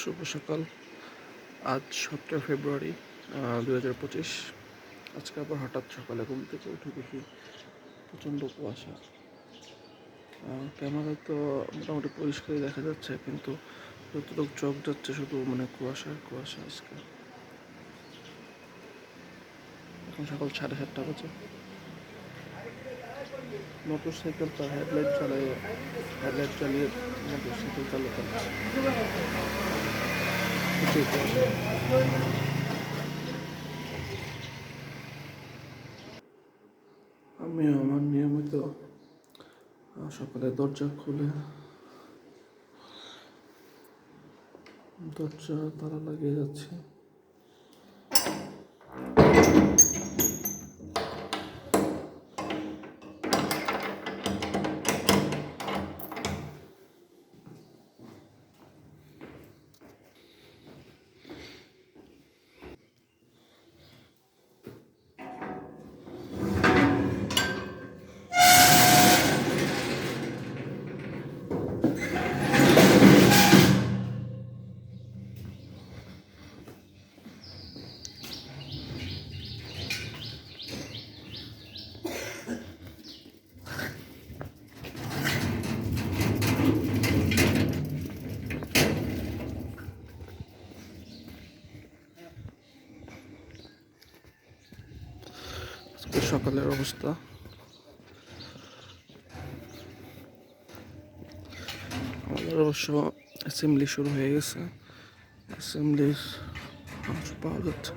শুভ সকাল। আজ 17 ফেব্রুয়ারি 2025। আজকে আবার হঠাৎ সকালে ঘুম থেকে উঠে দেখি প্রচণ্ড কুয়াশা। ক্যামেরায় তো মোটামুটি পরিষ্কারই দেখা যাচ্ছে, কিন্তু যতটুকু চোখ যাচ্ছে শুধু কুয়াশা কুয়াশা। আজকে এখন সকাল 7:30 বাজে। মোটর সাইকেল তার হেডলাইট জ্বালিয়ে মোটর সাইকেল চালাতে আমি আমার নিয়মিত সকালে দরজা তালা লাগিয়ে যাচ্ছি। সকালের অবস্থা, আমাদের অবশ্য অ্যাসেম্বলি শুরু হয়ে গেছে। অ্যাসেম্বলির পাওয়া যাচ্ছে।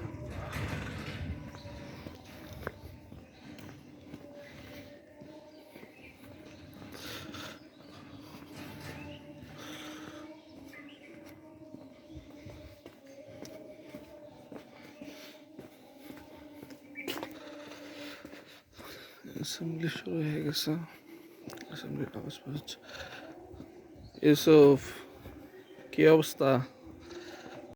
অ্যাসেম্বলি শুরু হয়ে গেছে, অ্যাসেম্বলির আওয়াজ পাচ্ছে। ইউসুফ, কি অবস্থা?